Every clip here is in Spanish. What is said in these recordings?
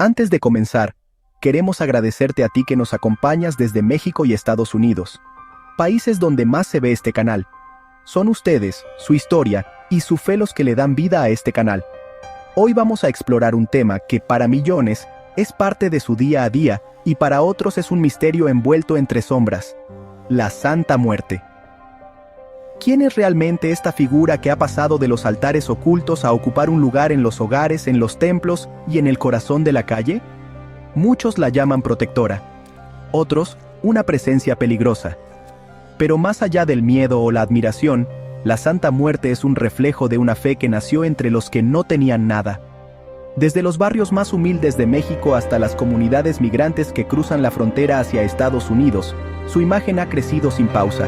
Antes de comenzar, queremos agradecerte a ti que nos acompañas desde México y Estados Unidos, países donde más se ve este canal. Son ustedes, su historia y su fe los que le dan vida a este canal. Hoy vamos a explorar un tema que para millones es parte de su día a día y para otros es un misterio envuelto entre sombras: la Santa Muerte. ¿Quién es realmente esta figura que ha pasado de los altares ocultos a ocupar un lugar en los hogares, en los templos y en el corazón de la calle? Muchos la llaman protectora, otros una presencia peligrosa. Pero más allá del miedo o la admiración, la Santa Muerte es un reflejo de una fe que nació entre los que no tenían nada. Desde los barrios más humildes de México hasta las comunidades migrantes que cruzan la frontera hacia Estados Unidos, su imagen ha crecido sin pausa.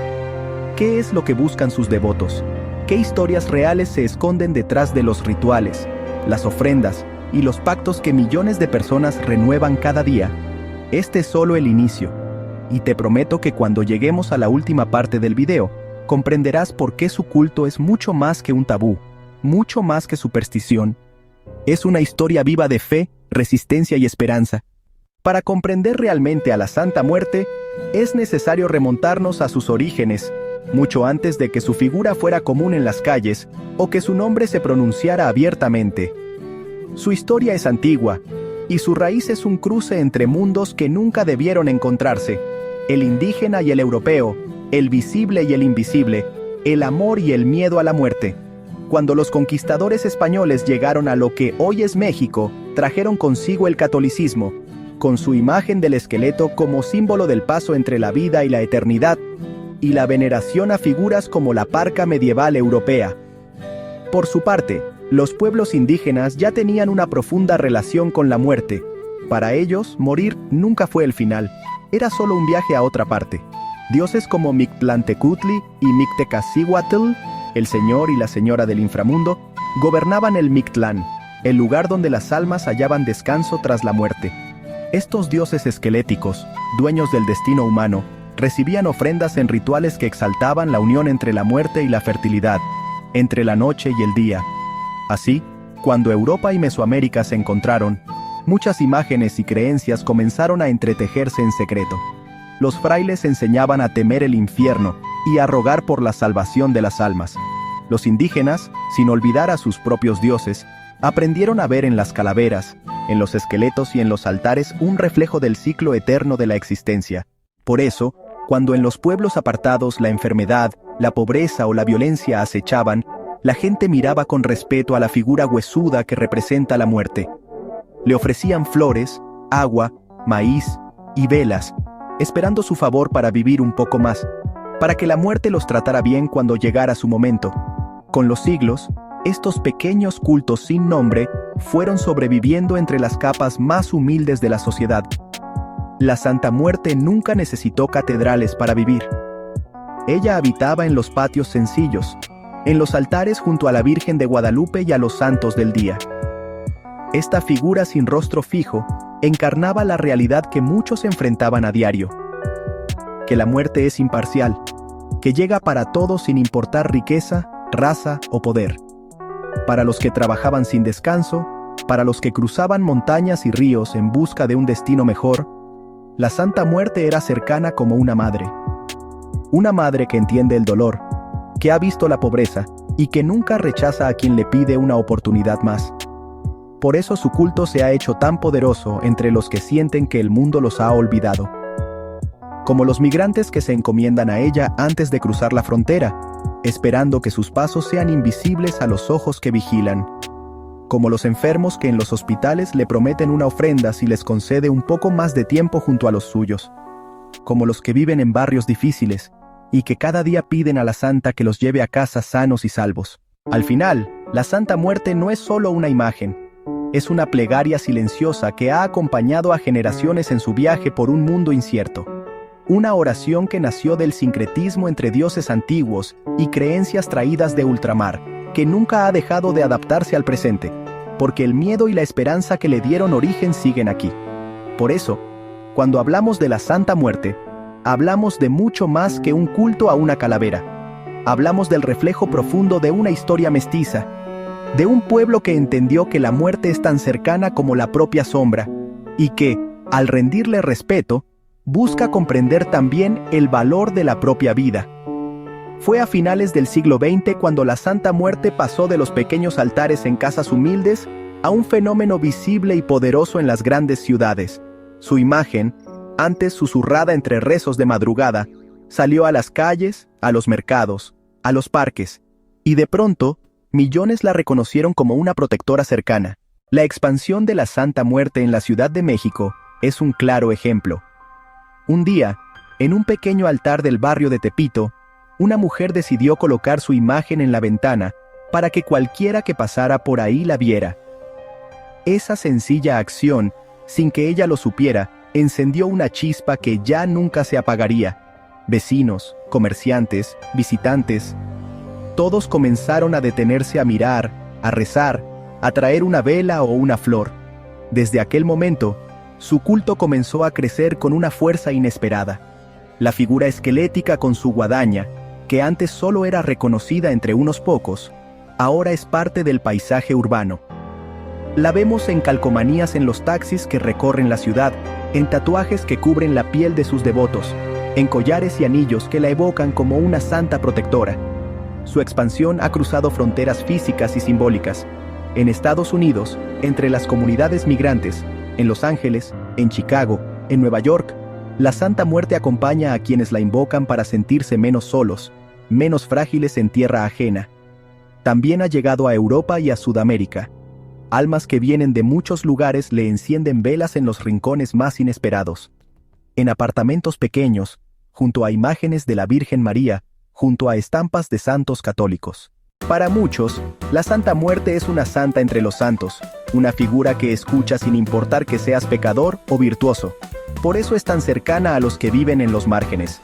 ¿Qué es lo que buscan sus devotos? ¿Qué historias reales se esconden detrás de los rituales, las ofrendas y los pactos que millones de personas renuevan cada día? Este es solo el inicio, y te prometo que cuando lleguemos a la última parte del video, comprenderás por qué su culto es mucho más que un tabú, mucho más que superstición. Es una historia viva de fe, resistencia y esperanza. Para comprender realmente a la Santa Muerte, es necesario remontarnos a sus orígenes, mucho antes de que su figura fuera común en las calles o que su nombre se pronunciara abiertamente. Su historia es antigua, y su raíz es un cruce entre mundos que nunca debieron encontrarse: el indígena y el europeo, el visible y el invisible, el amor y el miedo a la muerte. Cuando los conquistadores españoles llegaron a lo que hoy es México, trajeron consigo el catolicismo, con su imagen del esqueleto como símbolo del paso entre la vida y la eternidad, y la veneración a figuras como la parca medieval europea. Por su parte, los pueblos indígenas ya tenían una profunda relación con la muerte. Para ellos, morir nunca fue el final, era solo un viaje a otra parte. Dioses como Mictlantecutli y Mictecacihuatl, el señor y la señora del inframundo, gobernaban el Mictlán, el lugar donde las almas hallaban descanso tras la muerte. Estos dioses esqueléticos, dueños del destino humano, recibían ofrendas en rituales que exaltaban la unión entre la muerte y la fertilidad, entre la noche y el día. Así, cuando Europa y Mesoamérica se encontraron, muchas imágenes y creencias comenzaron a entretejerse en secreto. Los frailes enseñaban a temer el infierno y a rogar por la salvación de las almas. Los indígenas, sin olvidar a sus propios dioses, aprendieron a ver en las calaveras, en los esqueletos y en los altares un reflejo del ciclo eterno de la existencia. Por eso, cuando en los pueblos apartados la enfermedad, la pobreza o la violencia acechaban, la gente miraba con respeto a la figura huesuda que representa la muerte. Le ofrecían flores, agua, maíz y velas, esperando su favor para vivir un poco más, para que la muerte los tratara bien cuando llegara su momento. Con los siglos, estos pequeños cultos sin nombre fueron sobreviviendo entre las capas más humildes de la sociedad. La Santa Muerte nunca necesitó catedrales para vivir. Ella habitaba en los patios sencillos, en los altares junto a la Virgen de Guadalupe y a los santos del día. Esta figura sin rostro fijo encarnaba la realidad que muchos enfrentaban a diario: que la muerte es imparcial, que llega para todos sin importar riqueza, raza o poder. Para los que trabajaban sin descanso, para los que cruzaban montañas y ríos en busca de un destino mejor, la Santa Muerte era cercana como una madre. Una madre que entiende el dolor, que ha visto la pobreza y que nunca rechaza a quien le pide una oportunidad más. Por eso su culto se ha hecho tan poderoso entre los que sienten que el mundo los ha olvidado. Como los migrantes que se encomiendan a ella antes de cruzar la frontera, esperando que sus pasos sean invisibles a los ojos que vigilan. Como los enfermos que en los hospitales le prometen una ofrenda si les concede un poco más de tiempo junto a los suyos. Como los que viven en barrios difíciles y que cada día piden a la Santa que los lleve a casa sanos y salvos. Al final, la Santa Muerte no es solo una imagen, es una plegaria silenciosa que ha acompañado a generaciones en su viaje por un mundo incierto. Una oración que nació del sincretismo entre dioses antiguos y creencias traídas de ultramar, que nunca ha dejado de adaptarse al presente, porque el miedo y la esperanza que le dieron origen siguen aquí. Por eso, cuando hablamos de la Santa Muerte, hablamos de mucho más que un culto a una calavera. Hablamos del reflejo profundo de una historia mestiza, de un pueblo que entendió que la muerte es tan cercana como la propia sombra, y que, al rendirle respeto, busca comprender también el valor de la propia vida. Fue a finales del siglo XX cuando la Santa Muerte pasó de los pequeños altares en casas humildes a un fenómeno visible y poderoso en las grandes ciudades. Su imagen, antes susurrada entre rezos de madrugada, salió a las calles, a los mercados, a los parques, y de pronto, millones la reconocieron como una protectora cercana. La expansión de la Santa Muerte en la Ciudad de México es un claro ejemplo. Un día, en un pequeño altar del barrio de Tepito, una mujer decidió colocar su imagen en la ventana para que cualquiera que pasara por ahí la viera. Esa sencilla acción, sin que ella lo supiera, encendió una chispa que ya nunca se apagaría. Vecinos, comerciantes, visitantes, todos comenzaron a detenerse a mirar, a rezar, a traer una vela o una flor. Desde aquel momento, su culto comenzó a crecer con una fuerza inesperada. La figura esquelética con su guadaña, que antes solo era reconocida entre unos pocos, ahora es parte del paisaje urbano. La vemos en calcomanías en los taxis que recorren la ciudad, en tatuajes que cubren la piel de sus devotos, en collares y anillos que la evocan como una santa protectora. Su expansión ha cruzado fronteras físicas y simbólicas. En Estados Unidos, entre las comunidades migrantes, en Los Ángeles, en Chicago, en Nueva York, la Santa Muerte acompaña a quienes la invocan para sentirse menos solos, menos frágiles en tierra ajena. También ha llegado a Europa y a Sudamérica. Almas que vienen de muchos lugares le encienden velas en los rincones más inesperados. En apartamentos pequeños, junto a imágenes de la Virgen María, junto a estampas de santos católicos. Para muchos, la Santa Muerte es una santa entre los santos, una figura que escucha sin importar que seas pecador o virtuoso. Por eso es tan cercana a los que viven en los márgenes.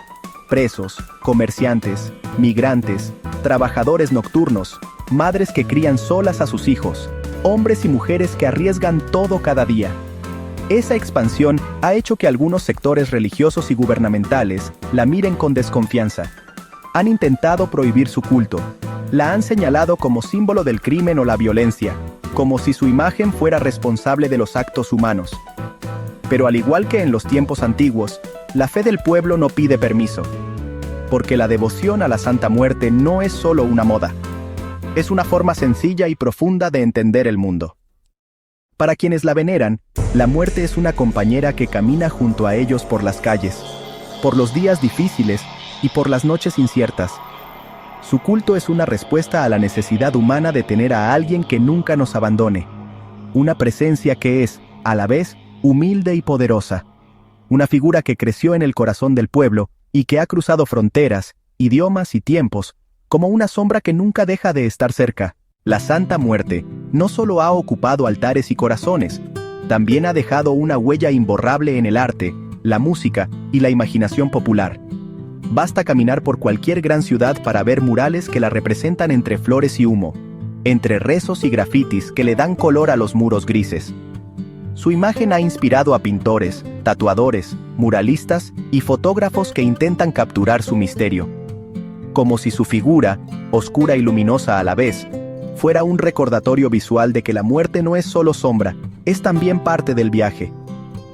Presos, comerciantes, migrantes, trabajadores nocturnos, madres que crían solas a sus hijos, hombres y mujeres que arriesgan todo cada día. Esa expansión ha hecho que algunos sectores religiosos y gubernamentales la miren con desconfianza. Han intentado prohibir su culto. La han señalado como símbolo del crimen o la violencia, como si su imagen fuera responsable de los actos humanos. Pero al igual que en los tiempos antiguos, la fe del pueblo no pide permiso. Porque la devoción a la Santa Muerte no es solo una moda. Es una forma sencilla y profunda de entender el mundo. Para quienes la veneran, la muerte es una compañera que camina junto a ellos por las calles, por los días difíciles y por las noches inciertas. Su culto es una respuesta a la necesidad humana de tener a alguien que nunca nos abandone. Una presencia que es, a la vez, humilde y poderosa. Una figura que creció en el corazón del pueblo y que ha cruzado fronteras, idiomas y tiempos, como una sombra que nunca deja de estar cerca. La Santa Muerte no solo ha ocupado altares y corazones, también ha dejado una huella imborrable en el arte, la música y la imaginación popular. Basta caminar por cualquier gran ciudad para ver murales que la representan entre flores y humo, entre rezos y grafitis que le dan color a los muros grises. Su imagen ha inspirado a pintores, tatuadores, muralistas y fotógrafos que intentan capturar su misterio. Como si su figura, oscura y luminosa a la vez, fuera un recordatorio visual de que la muerte no es solo sombra, es también parte del viaje.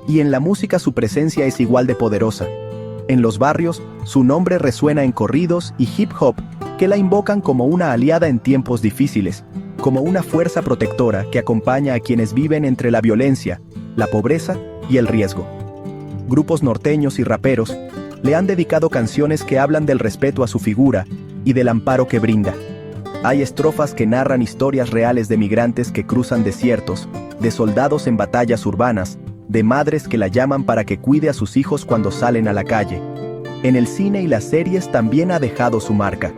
Y en la música su presencia es igual de poderosa. En los barrios, su nombre resuena en corridos y hip hop que la invocan como una aliada en tiempos difíciles, como una fuerza protectora que acompaña a quienes viven entre la violencia, la pobreza y el riesgo. Grupos norteños y raperos le han dedicado canciones que hablan del respeto a su figura y del amparo que brinda. Hay estrofas que narran historias reales de migrantes que cruzan desiertos, de soldados en batallas urbanas, de madres que la llaman para que cuide a sus hijos cuando salen a la calle. En el cine y las series también ha dejado su marca.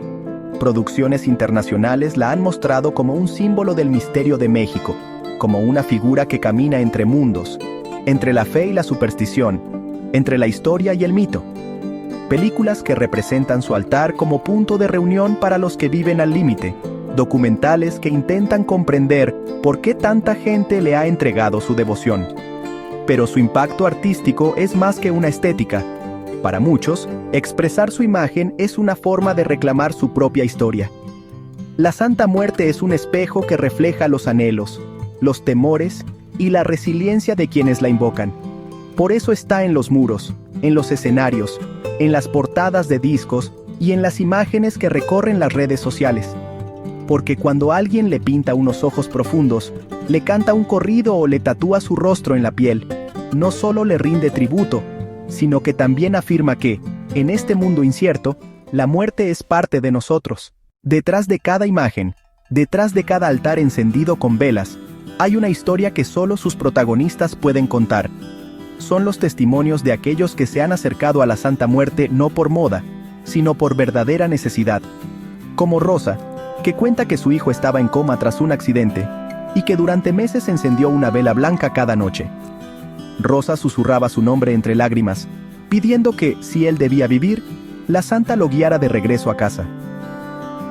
Producciones internacionales la han mostrado como un símbolo del misterio de México, como una figura que camina entre mundos, entre la fe y la superstición, entre la historia y el mito. Películas que representan su altar como punto de reunión para los que viven al límite, documentales que intentan comprender por qué tanta gente le ha entregado su devoción. Pero su impacto artístico es más que una estética. Para muchos, expresar su imagen es una forma de reclamar su propia historia. La Santa Muerte es un espejo que refleja los anhelos, los temores y la resiliencia de quienes la invocan. Por eso está en los muros, en los escenarios, en las portadas de discos y en las imágenes que recorren las redes sociales. Porque cuando alguien le pinta unos ojos profundos, le canta un corrido o le tatúa su rostro en la piel, no solo le rinde tributo, sino que también afirma que, en este mundo incierto, la muerte es parte de nosotros. Detrás de cada imagen, detrás de cada altar encendido con velas, hay una historia que solo sus protagonistas pueden contar. Son los testimonios de aquellos que se han acercado a la Santa Muerte no por moda, sino por verdadera necesidad. Como Rosa, que cuenta que su hijo estaba en coma tras un accidente, y que durante meses encendió una vela blanca cada noche. Rosa susurraba su nombre entre lágrimas, pidiendo que, si él debía vivir, la santa lo guiara de regreso a casa.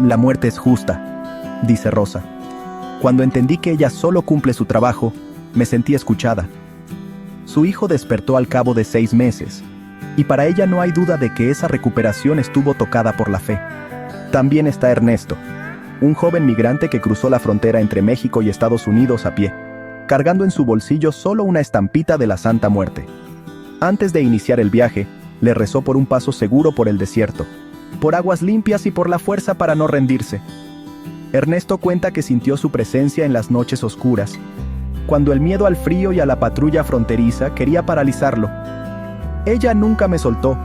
La muerte es justa, dice Rosa. Cuando entendí que ella solo cumple su trabajo, me sentí escuchada. Su hijo despertó al cabo de 6 meses, y para ella no hay duda de que esa recuperación estuvo tocada por la fe. También está Ernesto, un joven migrante que cruzó la frontera entre México y Estados Unidos a pie, cargando en su bolsillo solo una estampita de la Santa Muerte. Antes de iniciar el viaje, le rezó por un paso seguro por el desierto, por aguas limpias y por la fuerza para no rendirse. Ernesto cuenta que sintió su presencia en las noches oscuras, cuando el miedo al frío y a la patrulla fronteriza quería paralizarlo. Ella nunca me soltó,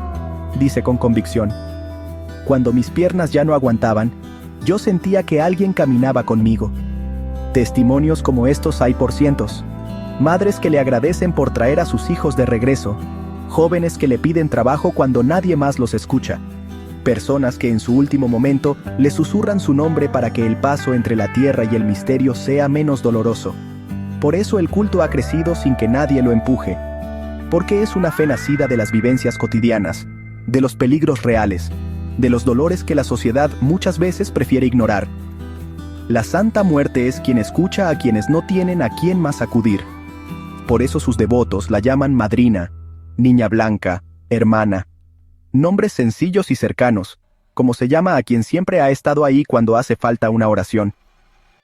dice con convicción. Cuando mis piernas ya no aguantaban, yo sentía que alguien caminaba conmigo. Testimonios como estos hay por cientos. Madres que le agradecen por traer a sus hijos de regreso, jóvenes que le piden trabajo cuando nadie más los escucha, personas que en su último momento le susurran su nombre para que el paso entre la tierra y el misterio sea menos doloroso. Por eso el culto ha crecido sin que nadie lo empuje, porque es una fe nacida de las vivencias cotidianas, de los peligros reales, de los dolores que la sociedad muchas veces prefiere ignorar. La Santa Muerte es quien escucha a quienes no tienen a quién más acudir. Por eso sus devotos la llaman madrina, niña blanca, hermana. Nombres sencillos y cercanos, como se llama a quien siempre ha estado ahí cuando hace falta una oración.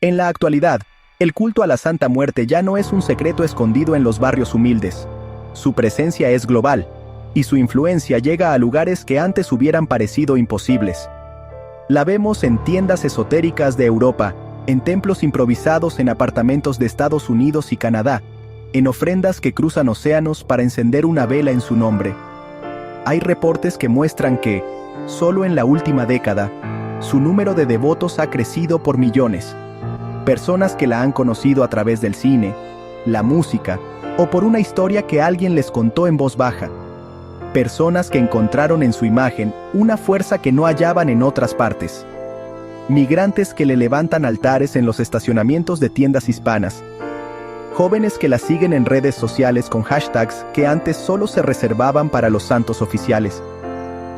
En la actualidad, el culto a la Santa Muerte ya no es un secreto escondido en los barrios humildes. Su presencia es global, y su influencia llega a lugares que antes hubieran parecido imposibles. La vemos en tiendas esotéricas de Europa, en templos improvisados en apartamentos de Estados Unidos y Canadá, en ofrendas que cruzan océanos para encender una vela en su nombre. Hay reportes que muestran que, solo en la última década, su número de devotos ha crecido por millones. Personas que la han conocido a través del cine, la música, o por una historia que alguien les contó en voz baja. Personas que encontraron en su imagen una fuerza que no hallaban en otras partes. Migrantes que le levantan altares en los estacionamientos de tiendas hispanas. Jóvenes que la siguen en redes sociales con hashtags que antes solo se reservaban para los santos oficiales.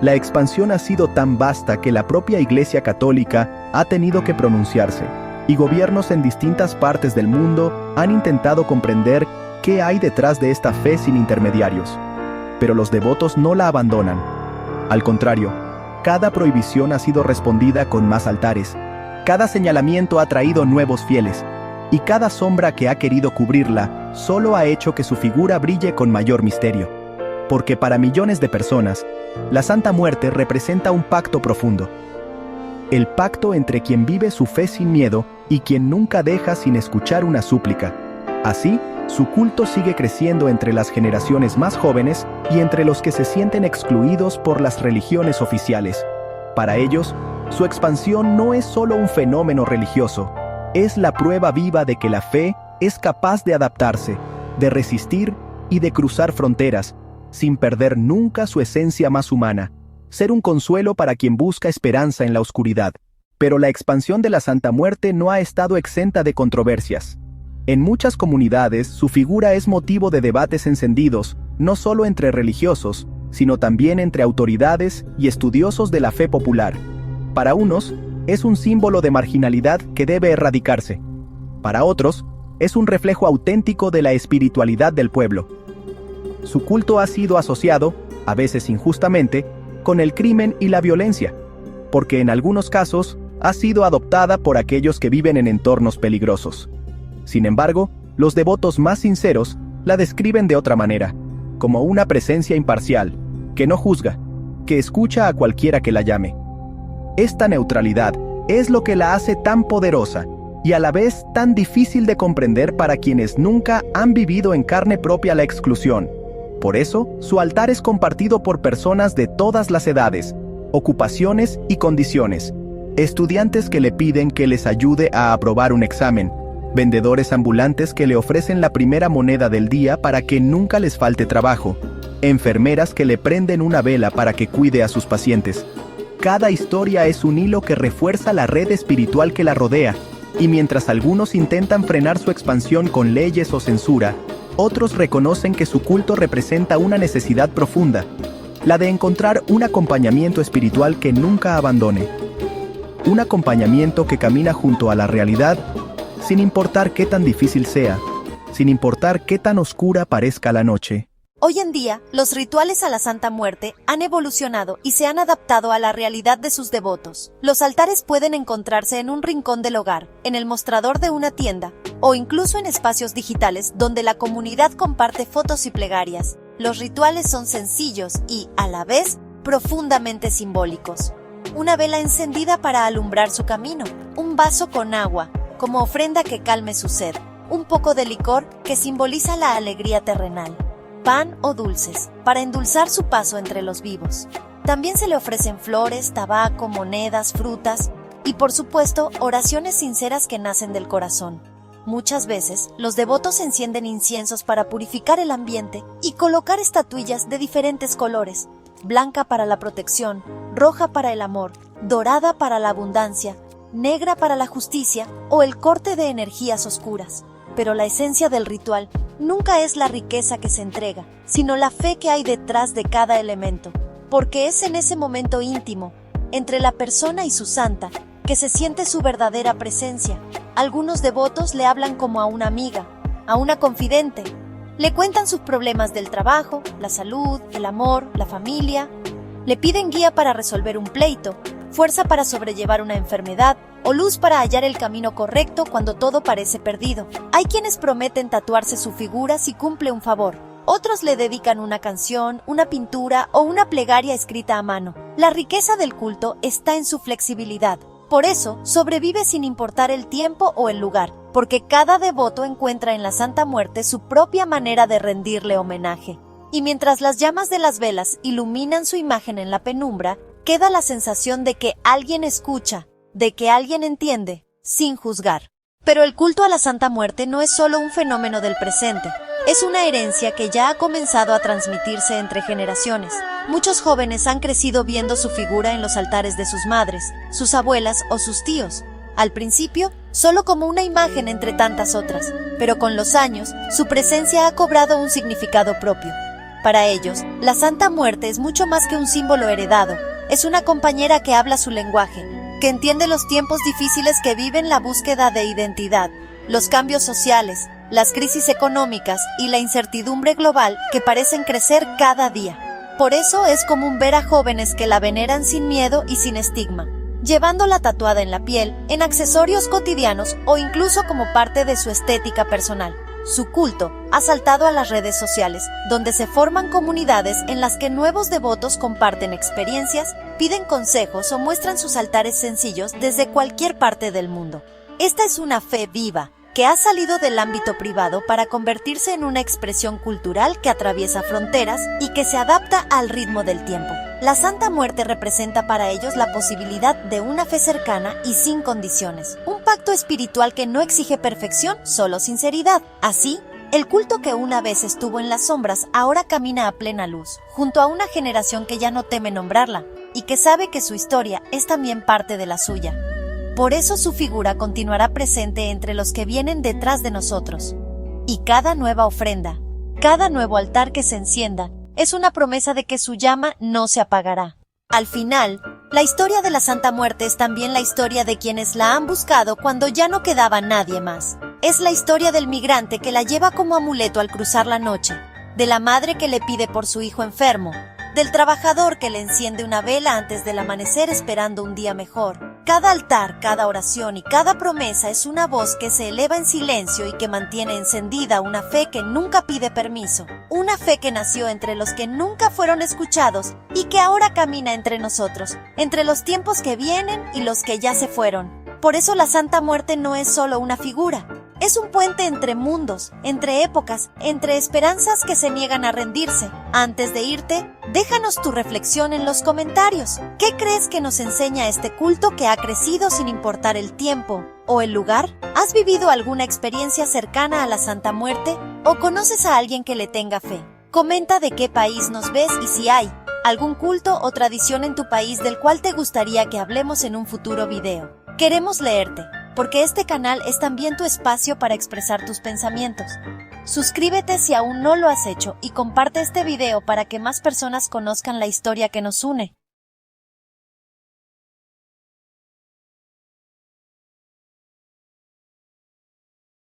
La expansión ha sido tan vasta que la propia Iglesia Católica ha tenido que pronunciarse, y gobiernos en distintas partes del mundo han intentado comprender qué hay detrás de esta fe sin intermediarios. Pero los devotos no la abandonan. Al contrario, cada prohibición ha sido respondida con más altares, cada señalamiento ha traído nuevos fieles, y cada sombra que ha querido cubrirla solo ha hecho que su figura brille con mayor misterio. Porque para millones de personas, la Santa Muerte representa un pacto profundo. El pacto entre quien vive su fe sin miedo y quien nunca deja sin escuchar una súplica. Así, su culto sigue creciendo entre las generaciones más jóvenes y entre los que se sienten excluidos por las religiones oficiales. Para ellos, su expansión no es solo un fenómeno religioso, es la prueba viva de que la fe es capaz de adaptarse, de resistir y de cruzar fronteras, sin perder nunca su esencia más humana, ser un consuelo para quien busca esperanza en la oscuridad. Pero la expansión de la Santa Muerte no ha estado exenta de controversias. En muchas comunidades, su figura es motivo de debates encendidos, no solo entre religiosos, sino también entre autoridades y estudiosos de la fe popular. Para unos, es un símbolo de marginalidad que debe erradicarse. Para otros, es un reflejo auténtico de la espiritualidad del pueblo. Su culto ha sido asociado, a veces injustamente, con el crimen y la violencia, porque en algunos casos ha sido adoptada por aquellos que viven en entornos peligrosos. Sin embargo, Los devotos más sinceros la describen de otra manera, como una presencia imparcial, que no juzga, que escucha a cualquiera que la llame. Esta neutralidad es lo que la hace tan poderosa y a la vez tan difícil de comprender para quienes nunca han vivido en carne propia la exclusión. Por eso, su altar es compartido por personas de todas las edades, ocupaciones y condiciones. Estudiantes que le piden que les ayude a aprobar un examen, vendedores ambulantes que le ofrecen la primera moneda del día para que nunca les falte trabajo, enfermeras que le prenden una vela para que cuide a sus pacientes. Cada historia es un hilo que refuerza la red espiritual que la rodea, y mientras algunos intentan frenar su expansión con leyes o censura, otros reconocen que su culto representa una necesidad profunda, la de encontrar un acompañamiento espiritual que nunca abandone. Un acompañamiento que camina junto a la realidad, sin importar qué tan difícil sea, sin importar qué tan oscura parezca la noche. Hoy en día, los rituales a la Santa Muerte han evolucionado y se han adaptado a la realidad de sus devotos. Los altares pueden encontrarse en un rincón del hogar, en el mostrador de una tienda, o incluso en espacios digitales donde la comunidad comparte fotos y plegarias. Los rituales son sencillos y, a la vez, profundamente simbólicos. Una vela encendida para alumbrar su camino, un vaso con agua, como ofrenda que calme su sed, un poco de licor que simboliza la alegría terrenal, pan o dulces, para endulzar su paso entre los vivos. También se le ofrecen flores, tabaco, monedas, frutas y, por supuesto, oraciones sinceras que nacen del corazón. Muchas veces, los devotos encienden inciensos para purificar el ambiente y colocar estatuillas de diferentes colores, blanca para la protección, roja para el amor, dorada para la abundancia, negra para la justicia o el corte de energías oscuras. Pero la esencia del ritual nunca es la riqueza que se entrega, sino la fe que hay detrás de cada elemento, porque es en ese momento íntimo, entre la persona y su santa, que se siente su verdadera presencia. Algunos devotos le hablan como a una amiga, a una confidente. Le cuentan sus problemas del trabajo, la salud, el amor, la familia. Le piden guía para resolver un pleito, fuerza para sobrellevar una enfermedad o luz para hallar el camino correcto cuando todo parece perdido. Hay quienes prometen tatuarse su figura si cumple un favor. Otros le dedican una canción, una pintura o una plegaria escrita a mano. La riqueza del culto está en su flexibilidad. Por eso, sobrevive sin importar el tiempo o el lugar, porque cada devoto encuentra en la Santa Muerte su propia manera de rendirle homenaje. Y mientras las llamas de las velas iluminan su imagen en la penumbra, queda la sensación de que alguien escucha, de que alguien entiende, sin juzgar. Pero el culto a la Santa Muerte no es solo un fenómeno del presente, es una herencia que ya ha comenzado a transmitirse entre generaciones. Muchos jóvenes han crecido viendo su figura en los altares de sus madres, sus abuelas o sus tíos. Al principio, solo como una imagen entre tantas otras, pero con los años, su presencia ha cobrado un significado propio. Para ellos, la Santa Muerte es mucho más que un símbolo heredado, es una compañera que habla su lenguaje, que entiende los tiempos difíciles que viven la búsqueda de identidad, los cambios sociales, las crisis económicas y la incertidumbre global que parecen crecer cada día. Por eso es común ver a jóvenes que la veneran sin miedo y sin estigma, llevándola tatuada en la piel, en accesorios cotidianos o incluso como parte de su estética personal. Su culto ha saltado a las redes sociales, donde se forman comunidades en las que nuevos devotos comparten experiencias, piden consejos o muestran sus altares sencillos desde cualquier parte del mundo. Esta es una fe viva, que ha salido del ámbito privado para convertirse en una expresión cultural que atraviesa fronteras y que se adapta al ritmo del tiempo. La Santa Muerte representa para ellos la posibilidad de una fe cercana y sin condiciones, un pacto espiritual que no exige perfección, solo sinceridad. Así, el culto que una vez estuvo en las sombras ahora camina a plena luz, junto a una generación que ya no teme nombrarla, y que sabe que su historia es también parte de la suya. Por eso su figura continuará presente entre los que vienen detrás de nosotros. Y cada nueva ofrenda, cada nuevo altar que se encienda, es una promesa de que su llama no se apagará. Al final, la historia de la Santa Muerte es también la historia de quienes la han buscado cuando ya no quedaba nadie más. Es la historia del migrante que la lleva como amuleto al cruzar la noche, de la madre que le pide por su hijo enfermo, del trabajador que le enciende una vela antes del amanecer esperando un día mejor. Cada altar, cada oración y cada promesa es una voz que se eleva en silencio y que mantiene encendida una fe que nunca pide permiso. Una fe que nació entre los que nunca fueron escuchados y que ahora camina entre nosotros, entre los tiempos que vienen y los que ya se fueron. Por eso la Santa Muerte no es solo una figura. Es un puente entre mundos, entre épocas, entre esperanzas que se niegan a rendirse. Antes de irte, déjanos tu reflexión en los comentarios. ¿Qué crees que nos enseña este culto que ha crecido sin importar el tiempo o el lugar? ¿Has vivido alguna experiencia cercana a la Santa Muerte? ¿O conoces a alguien que le tenga fe? Comenta de qué país nos ves y si hay algún culto o tradición en tu país del cual te gustaría que hablemos en un futuro video. Queremos leerte, porque este canal es también tu espacio para expresar tus pensamientos. Suscríbete si aún no lo has hecho y comparte este video para que más personas conozcan la historia que nos une.